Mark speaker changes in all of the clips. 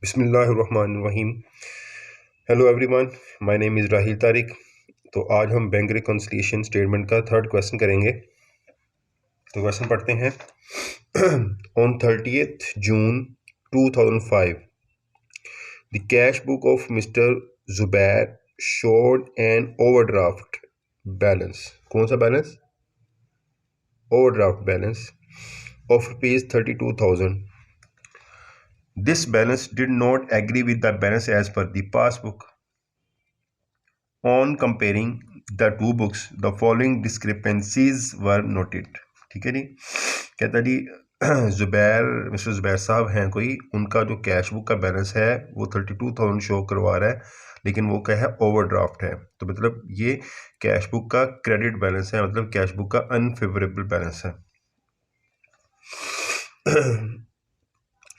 Speaker 1: बिस्मिल्लाहिर्रहमानिर्रहीम। Hello everyone, my name is Rahil Tariq. तो आज हम बैंक रिकॉन्सिलिएशन स्टेटमेंट का थर्ड क्वेश्चन करेंगे। तो क्वेश्चन पढ़ते हैं। On 30th June 2005 the cash book of mister Zubair showed an overdraft balance. कौन सा balance? Overdraft balance of ₹32,000. This balance did not agree with the balance as per the passbook. On comparing the two books, the following discrepancies were noted. ठीक है जी। कहता जी mister Zubair साहब हैं कोई, उनका जो कैश बुक का बैलेंस है वो 32,000 शो करवा रहा है, लेकिन वो क्या है? ओवरड्राफ्ट है। तो मतलब ये कैश बुक का क्रेडिट बैलेंस है, मतलब कैश बुक का अनफेवरेबल बैलेंस है।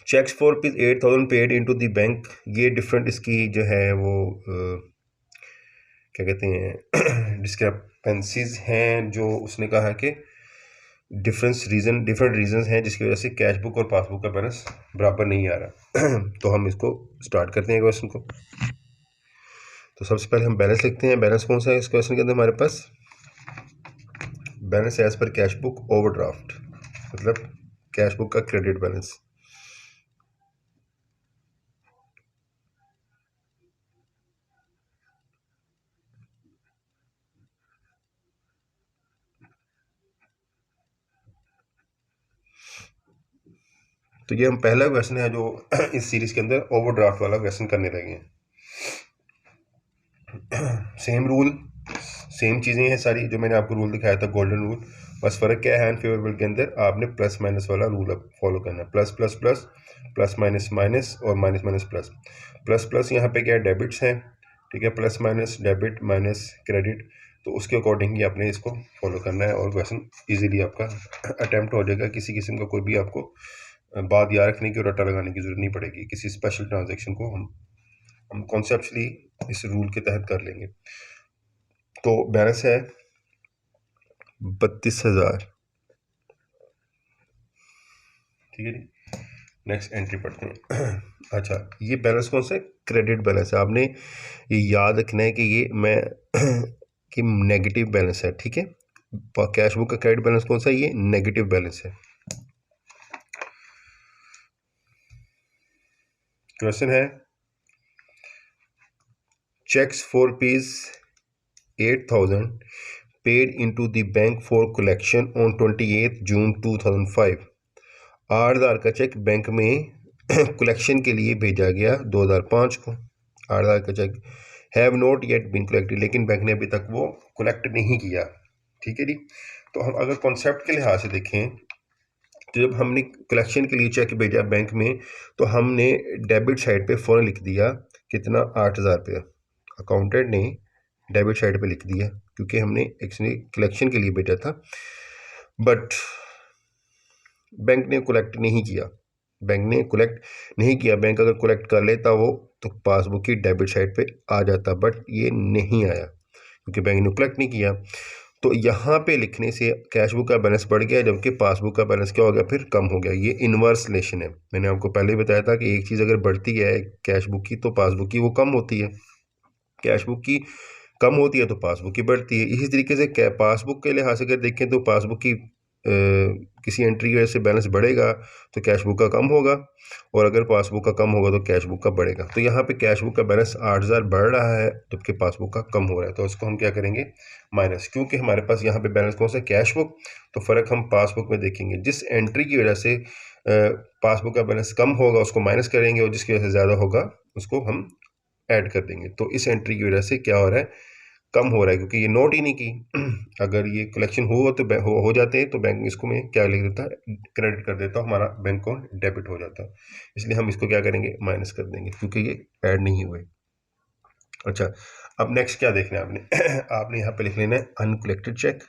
Speaker 1: Cheques for ₹8,000 paid into the bank, ये डिफरेंट इसकी जो है वो क्या कहते हैं डिस्क्रिपेंसीज हैं, जो उसने कहा कि डिफरेंट रीजंस हैं जिसकी वजह से कैश बुक और पासबुक का बैलेंस बराबर नहीं आ रहा। तो हम इसको स्टार्ट करते हैं क्वेश्चन को। तो सबसे पहले हम बैलेंस लिखते हैं। बैलेंस कौन सा है इस क्वेश्चन के अंदर हमारे पास? Balance as per cash book overdraft, मतलब कैश बुक का क्रेडिट बैलेंस। तो ये हम पहला क्वेश्चन है जो इस सीरीज के अंदर ओवरड्राफ्ट वाला क्वेश्चन करने लगे हैं। सेम रूल, सेम चीज़ें हैं सारी जो मैंने आपको रूल दिखाया था, गोल्डन रूल। बस फ़र्क क्या है? अनफेवरेबल के अंदर आपने प्लस माइनस वाला रूल अब फॉलो करना है। Plus plus plus, plus minus minus, और minus minus plus. Plus plus यहाँ पे क्या है? डेबिट्स हैं, ठीक है। Plus minus debit, minus credit. तो उसके अकॉर्डिंग ही आपने इसको फॉलो करना है और क्वेश्चन ईजिली आपका अटैम्प्ट हो जाएगा। किसी किस्म का कोई भी आपको बात याद रखने की और रट्टा लगाने की जरूरत नहीं पड़ेगी। किसी स्पेशल ट्रांजेक्शन को हम कॉन्सेप्चुअली इस रूल के तहत कर लेंगे। तो बैलेंस है 32,000, ठीक है जी। नेक्स्ट एंट्री पढ़ते हैं। अच्छा, ये बैलेंस कौन सा है? क्रेडिट बैलेंस है। आपने ये याद रखना है कि ये मैं कि नेगेटिव बैलेंस है, ठीक है। कैश बुक का क्रेडिट बैलेंस कौन सा है? ये नेगेटिव बैलेंस है। क्वेश्चन है, cheques for ₹8,000 paid into the bank for collection on 28th June 2005। 8,000 का चेक बैंक में कलेक्शन के लिए भेजा गया 2005 को। 8,000 का cheque have not yet been collected, लेकिन बैंक ने अभी तक वो कलेक्ट नहीं किया, ठीक है जी। तो हम अगर कॉन्सेप्ट के लिहाज से देखें तो जब हमने कलेक्शन के लिए चेक भेजा बैंक में, तो हमने डेबिट साइड पे फ़ौरन लिख दिया कितना? 8,000 रुपया। अकाउंटेंट ने डेबिट साइड पे लिख दिया क्योंकि हमने एक्चुअली कलेक्शन के लिए भेजा था, बट बैंक ने कलेक्ट नहीं किया। बैंक ने कलेक्ट नहीं किया। बैंक अगर कलेक्ट कर लेता वो तो पासबुक की डेबिट साइड पे आ जाता, बट ये नहीं आया क्योंकि बैंक ने कलेक्ट नहीं किया। तो यहाँ पे लिखने से कैश बुक का बैलेंस बढ़ गया, जबकि पासबुक का बैलेंस क्या हो गया? फिर कम हो गया। ये इन्वर्स रिलेशन है। मैंने आपको पहले ही बताया था कि एक चीज़ अगर बढ़ती है कैश बुक की तो पासबुक की वो कम होती है। कैश बुक की कम होती है तो पासबुक की बढ़ती है। इसी तरीके से पासबुक के लिहाज से अगर देखें तो पासबुक की किसी एंट्री की वजह से बैलेंस बढ़ेगा तो कैश बुक का कम होगा, और अगर पासबुक का कम होगा तो कैश बुक का बढ़ेगा। तो यहाँ पे कैश बुक का बैलेंस 8,000 बढ़ रहा है जबकि पासबुक का कम हो रहा है। तो इसको हम क्या करेंगे? माइनस, क्योंकि हमारे पास यहाँ पे बैलेंस कौन सा? Cash book. तो फ़र्क हम पासबुक में देखेंगे। जिस एंट्री की वजह से पासबुक का बैलेंस कम होगा उसको माइनस करेंगे, और जिसकी वजह से ज़्यादा होगा उसको हम ऐड कर देंगे। तो इस एंट्री की वजह से क्या हो रहा है? कम हो रहा है, क्योंकि ये नोट ही नहीं की। अगर ये कलेक्शन हो तो हो जाते हैं तो बैंक इसको में क्या लिख देता है? क्रेडिट कर देता, हमारा बैंक को डेबिट हो जाता। इसलिए हम इसको क्या करेंगे? माइनस कर देंगे, क्योंकि ये ऐड नहीं हुए। अच्छा, अब नेक्स्ट क्या देखना है आपने? आपने यहाँ पे लिख लेना है अनकलेक्टेड चेक।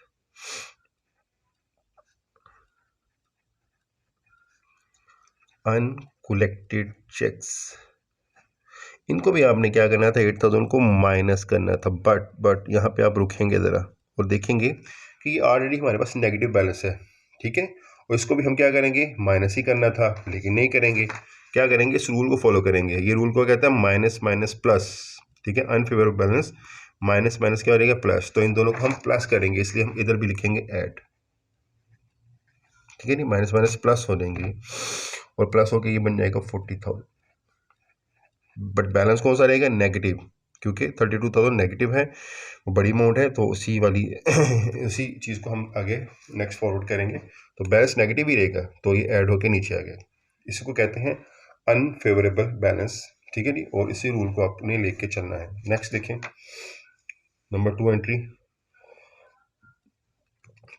Speaker 1: अनकलेक्टेड चेक्स, इनको भी आपने क्या करना था? 8,000 को माइनस करना था, बट यहाँ पे आप रुकेंगे ज़रा और देखेंगे कि ये ऑलरेडी हमारे पास नेगेटिव बैलेंस है, ठीक है। और इसको भी हम क्या करेंगे? माइनस ही करना था, लेकिन नहीं करेंगे। क्या करेंगे, इस रूल को फॉलो करेंगे। ये रूल को कहते हैं माइनस माइनस प्लस, ठीक है। अनफेवरेबल बैलेंस माइनस माइनस क्या हो जाएगा, प्लस। तो इन दोनों को हम प्लस करेंगे, इसलिए हम इधर भी लिखेंगे ऐड, ठीक है नहीं, माइनस माइनस प्लस हो जाएंगे और प्लस होकर ये बन जाएगा 40,000। बट बैलेंस कौन सा रहेगा, नेगेटिव, क्योंकि 32,000 नेगेटिव है, वो बड़ी अमाउंट है, तो उसी वाली उसी चीज़ को हम आगे नेक्स्ट फॉरवर्ड करेंगे, तो बैलेंस नेगेटिव ही रहेगा, तो ये ऐड होके नीचे आ गया। इसको कहते हैं अनफेवरेबल बैलेंस, ठीक है जी। और इसी रूल को आपने लेके चलना है। नेक्स्ट देखें, number 2 entry,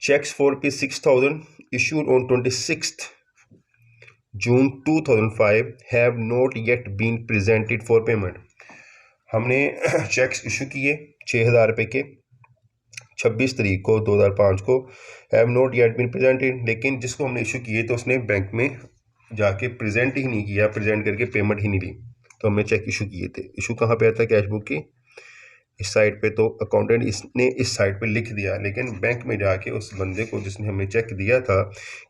Speaker 1: checks for ₹6,000 issued on 26th June 2005 have not yet been presented for payment। हमने चेक्स इशू किए 6,000 रुपये के 26 तारीख को 2005 को, have not yet been presented, लेकिन जिसको हमने इशू किए तो उसने बैंक में जाके प्रेजेंट ही नहीं किया, प्रेजेंट करके पेमेंट ही नहीं ली, तो हमने चेक इशू किए थे। इशू कहाँ पे आता है, कैश बुक की इस साइड पे, तो अकाउंटेंट इसने इस साइड पे लिख दिया, लेकिन बैंक में जाके उस बंदे को जिसने हमें चेक दिया था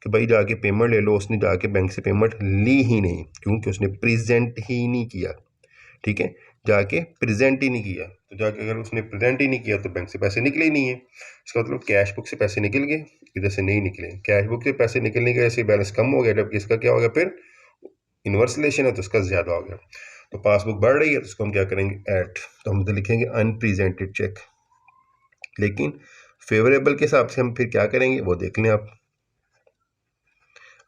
Speaker 1: कि भाई जाके पेमेंट ले लो, उसने जाके बैंक से पेमेंट ली ही नहीं, क्योंकि उसने प्रेजेंट ही नहीं किया, ठीक है, जाके प्रेजेंट ही नहीं किया। तो जाके अगर उसने प्रेजेंट ही नहीं किया तो बैंक से पैसे निकले ही नहीं है, इसका मतलब कैश बुक से पैसे निकल गए, इधर से नहीं निकले। कैश बुक से पैसे निकलने के ऐसे बैलेंस कम हो गया, जबकि इसका क्या हो गया, फिर इन्वर्स रिलेशन है तो इसका ज़्यादा हो गया। तो पासबुक बढ़ रही है तो उसको हम क्या करेंगे, ऐड, तो हम तो लिखेंगे अनप्रेजेंटेड चेक। लेकिन फेवरेबल के हिसाब से हम फिर क्या करेंगे वो देख लें आप।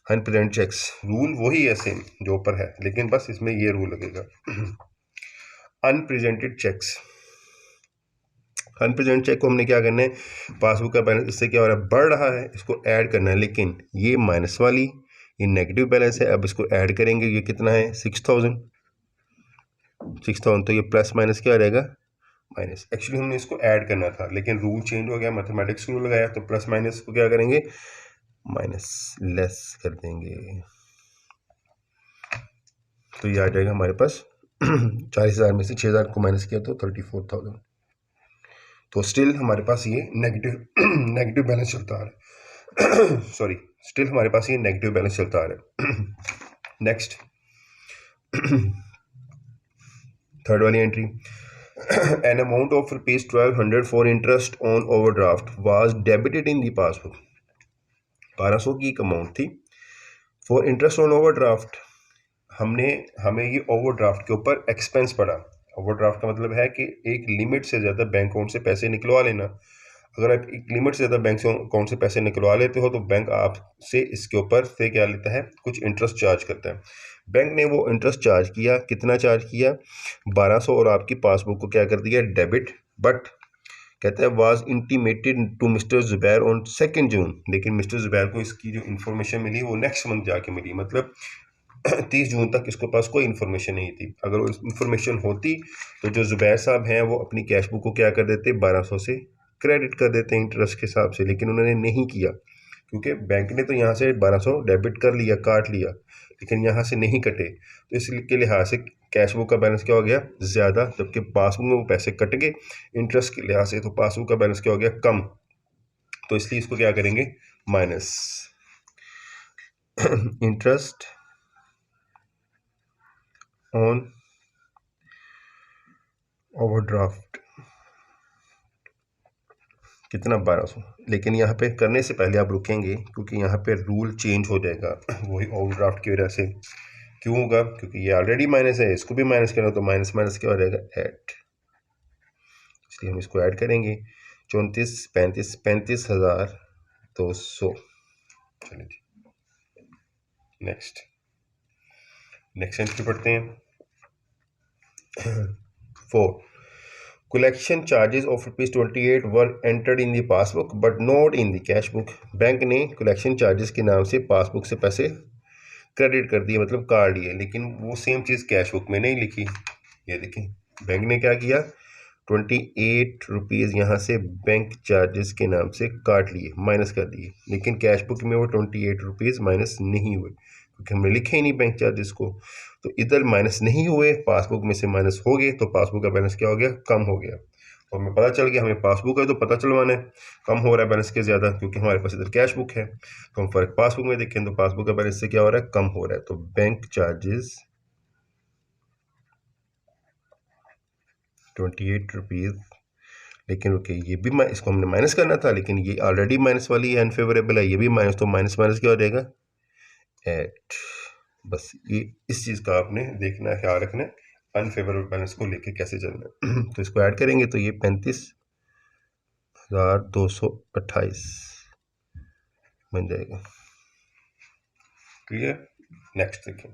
Speaker 1: अनप्रेजेंट चेक्स रूल वही है सेम जो ऊपर है, लेकिन बस इसमें ये रूल लगेगा अनप्रेजेंटेड चेक्स। अनप्रेजेंट चेक को हमने क्या करना है, पासबुक का बैलेंस इससे क्या हो रहा है, बढ़ रहा है, इसको ऐड करना है। लेकिन ये माइनस वाली ये नेगेटिव बैलेंस है, अब इसको ऐड करेंगे, ये कितना है 6,000, तो ये प्लस माइनस क्या रहेगा, माइनस। एक्चुअली हमने इसको ऐड करना था, लेकिन रूल चेंज हो गया, मैथमेटिक्स रूल लगाया, तो प्लस माइनस को क्या करेंगे, माइनस लेस कर देंगे, तो ये आ जाएगा हमारे पास 40,000 में से 6,000 को माइनस किया तो 34,000। तो स्टिल हमारे पास ये नेगेटिव बैलेंस चलता आ रहा है सॉरी, स्टिल हमारे पास ये नेगेटिव बैलेंस चलता आ रहा है नेक्स्ट थर्ड वाली entry, an amount of ₹1,200 for interest on overdraft was debited in the passbook। 1,200 की एक अमाउंट थी फॉर इंटरेस्ट ऑन ओवरड्राफ्ट, हमें ये ओवरड्राफ्ट के ऊपर एक्सपेंस पड़ा। ओवरड्राफ्ट का मतलब है कि एक लिमिट से ज़्यादा बैंक अकाउंट से पैसे निकलवा लेना। अगर आप एक लिमिट से ज़्यादा बैंक अकाउंट से पैसे निकलवा लेते हो तो बैंक आपसे इसके ऊपर से क्या लेता है, कुछ इंटरेस्ट चार्ज करता है। बैंक ने वो इंटरेस्ट चार्ज किया, कितना चार्ज किया, 1,200, और आपकी पासबुक को क्या कर दिया, डेबिट। बट कहता है was intimated to mister Zubair on 2 June, लेकिन मिस्टर जुबैर को इसकी जो इन्फॉर्मेशन मिली वो नेक्स्ट मंथ जाके मिली, मतलब 30 जून तक इसके पास कोई इन्फॉर्मेशन नहीं थी। अगर इन्फॉर्मेशन होती तो जो जुबैर साहब हैं वो अपनी कैश बुक को क्या कर देते, 1,200 से क्रेडिट कर देते हैं इंटरेस्ट के हिसाब से, लेकिन उन्होंने नहीं किया, क्योंकि बैंक ने तो यहाँ से 1,200 डेबिट कर लिया, काट लिया, लेकिन यहाँ से नहीं कटे, तो इसके लिहाज से कैश बुक का बैलेंस क्या हो गया, ज़्यादा, जबकि पासबुक में वो पैसे कट गए इंटरेस्ट के लिहाज से, तो पासबुक का बैलेंस क्या हो गया, कम। तो इसलिए इसको क्या करेंगे, माइनस इंटरेस्ट ऑन ओवरड्राफ्ट कितना, 1,200। लेकिन यहाँ पे करने से पहले आप रुकेंगे, क्योंकि यहाँ पे रूल चेंज हो जाएगा वही ओवरड्राफ्ट की वजह से। क्यों होगा, क्योंकि ये ऑलरेडी माइनस है, इसको भी माइनस करना, तो माइनस माइनस क्या हो जाएगा, ऐड, इसलिए हम इसको ऐड करेंगे 35,200। चलिए जी, नेक्स्ट एंट्री पढ़ते हैं 4, collection charges of ₹28 were entered in the passbook but not in the cash book। Bank ने collection charges के नाम से पासबुक से पैसे क्रेडिट कर दिए, मतलब काट लिए, लेकिन वो सेम चीज़ कैश बुक में नहीं लिखी। ये देखिए बैंक ने क्या किया, ₹28 यहाँ से बैंक चार्जेस के नाम से काट लिए, माइनस कर दिए, लेकिन कैश बुक में वो ₹28 माइनस नहीं हुए, क्योंकि हमने लिखे ही नहीं बैंक चार्जेस को। तो इधर माइनस नहीं हुए, पासबुक में से माइनस हो गए, तो पासबुक का बैलेंस क्या हो गया, कम हो गया। तो हमें पता चल गया, हमें पासबुक है तो पता चलवाना है, कम हो रहा है बैलेंस के ज़्यादा, क्योंकि हमारे पास इधर कैश बुक है। तो हम फ़र्क पासबुक में देखें तो पासबुक का बैलेंस से क्या हो रहा है, कम हो रहा है। तो बैंक चार्जेस ₹28। लेकिन ओके, ये भी इसको हमने माइनस करना था, लेकिन ये ऑलरेडी माइनस वाली है, अनफेवरेबल है, ये भी माइनस, तो माइनस माइनस क्या हो जाएगा, एट। बस ये इस चीज़ का आपने देखना है, ख्याल रखना है, अनफेवरेबल बैलेंस को लेके कैसे चलना है। तो इसको ऐड करेंगे तो ये 35,228 बन जाएगा। क्लियर। नेक्स्ट देखिए,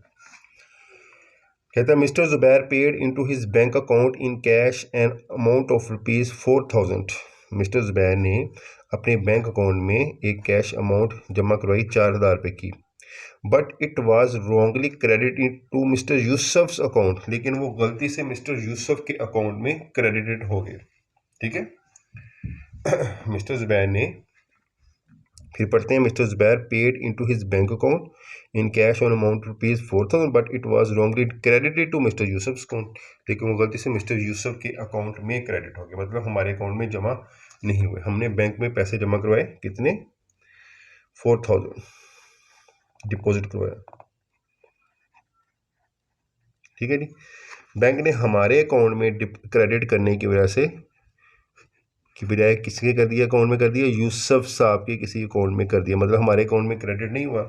Speaker 1: कहता है mister Zubair paid into his bank account in cash an amount of ₹4,000। Mister Zubair ने अपने बैंक अकाउंट में एक कैश अमाउंट जमा करवाई 4,000 रुपये की, but it was wrongly credited to mister Yusuf's account, लेकिन वो गलती से मिस्टर यूसुफ के अकाउंट में क्रेडिटेड हो गए। ठीक है। मिस्टर जुबैर ने, फिर पढ़ते हैं, mister Zubair paid into his bank account in cash on amount ₹4,000 but it was wrongly credited to mister Yusuf's account, लेकिन वो गलती से मिस्टर यूसुफ के अकाउंट में क्रेडिट हो गया, मतलब हमारे अकाउंट में जमा नहीं हुए। हमने बैंक में पैसे जमा करवाए, कितने, 4,000 डिपॉजिट करवाया। ठीक है जी। बैंक ने हमारे अकाउंट में क्रेडिट करने की वजह से, की बजाय किसके कर दिया, अकाउंट में कर दिया, यूसुफ साहब के किसी अकाउंट में कर दिया, मतलब हमारे अकाउंट में क्रेडिट नहीं हुआ।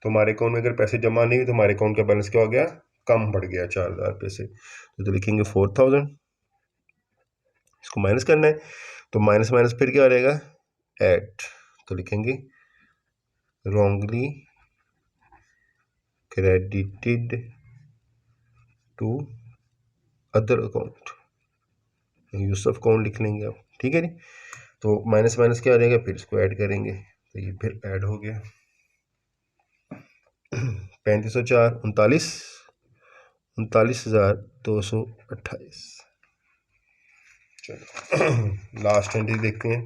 Speaker 1: तो हमारे अकाउंट में अगर पैसे जमा नहीं हुए तो हमारे अकाउंट का बैलेंस क्या हो गया, कम बढ़ गया 4,000 रुपये से। तो लिखेंगे 4,000, इसको माइनस करना है, तो माइनस माइनस फिर क्या हो जाएगा, एट। तो लिखेंगे wrongly credited to other account, Yusuf account लिख लेंगे आप। ठीक है जी। तो माइनस माइनस क्या हो जाएगा, फिर इसको ऐड करेंगे, तो ये फिर ऐड हो गया 3504 39,228। चलो लास्ट एंट्री देखते हैं।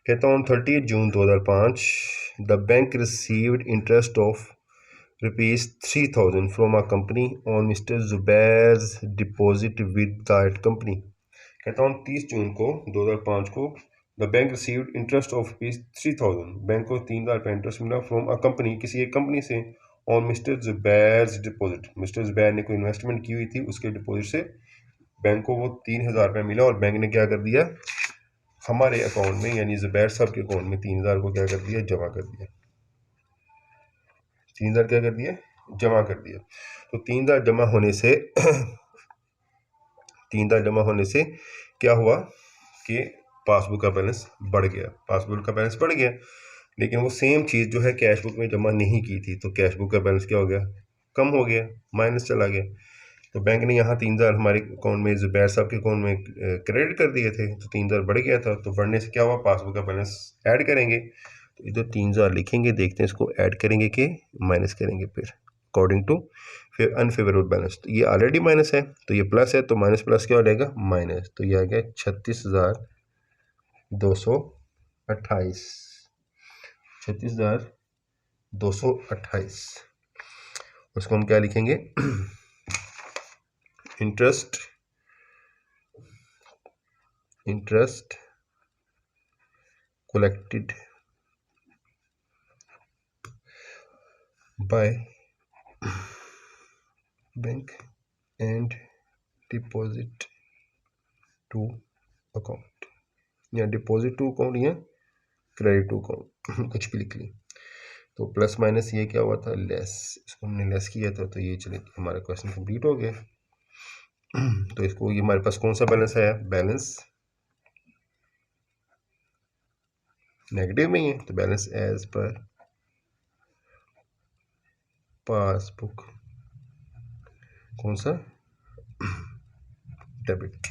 Speaker 1: कहता हूँ 30 June 2005 the bank received interest of ₹3,000 from a company on mister Zubair's deposit with that company. कहता हूँ 30 जून को 2005 को the bank received interest of ₹3,000, bank को 3,000 रुपये इंटरेस्ट मिला फ्रॉम अ कंपनी, किसी एक कंपनी से, on mister Zubair's deposit, mister Zubair ने कोई इन्वेस्टमेंट की हुई थी, उसके डिपॉजिट से बैंक को वो 3,000 रुपये मिला, और बैंक ने क्या कर दिया, हमारे अकाउंट में यानी जुबैर साहब के अकाउंट में 3,000 को क्या कर दिया, जमा कर दिया। 3,000 क्या कर दिया, जमा कर दिया। तो 3,000 जमा होने से 3,000 जमा होने से क्या हुआ कि पासबुक का बैलेंस बढ़ गया, पासबुक का बैलेंस बढ़ गया, लेकिन वो सेम चीज़ जो है कैश बुक में जमा नहीं की थी, तो कैश बुक का बैलेंस क्या हो गया, कम हो गया, माइनस चला गया। तो बैंक ने यहाँ 3,000 हमारे अकाउंट में, जुबैर साहब के अकाउंट में क्रेडिट कर दिए थे, तो 3,000 बढ़ गया था, तो बढ़ने से क्या हुआ, पासबुक का बैलेंस ऐड करेंगे, तो इधर 3,000 लिखेंगे, देखते हैं इसको ऐड करेंगे कि माइनस करेंगे फिर अकॉर्डिंग टू, फिर अनफेवरेबल बैलेंस, तो ये ऑलरेडी माइनस है, तो ये प्लस है, तो माइनस प्लस क्या हो जाएगा, माइनस, तो ये आ गया 36,228, 36,228। उसको हम क्या लिखेंगे, interest collected by bank and deposit to account, या डिपॉजिट टू अकाउंट या क्रेडिट टू अकाउंट, कुछ भी लिख ली। तो प्लस माइनस ये क्या हुआ था, लेस, इसको हमने लेस किया था, तो ये चले हमारा क्वेश्चन कंप्लीट हो गया। तो इसको, ये हमारे पास कौन सा बैलेंस है, बैलेंस नेगेटिव में ही है, तो बैलेंस एज पर पासबुक कौन सा, डेबिट,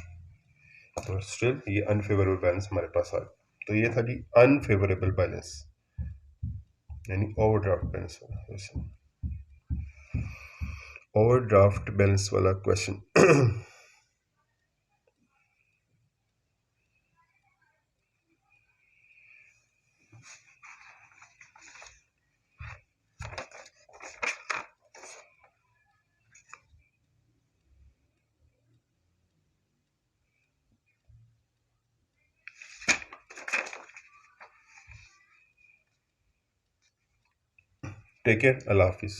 Speaker 1: तो स्टिल ये अनफेवरेबल बैलेंस हमारे पास आ गया। तो ये था जी अनफेवरेबल बैलेंस, यानी ओवरड्राफ्ट बैलेंस वाला, ओवरड्राफ्ट बैलेंस वाला क्वेश्चन। टेक केयर, अल्लाह हाफिज़।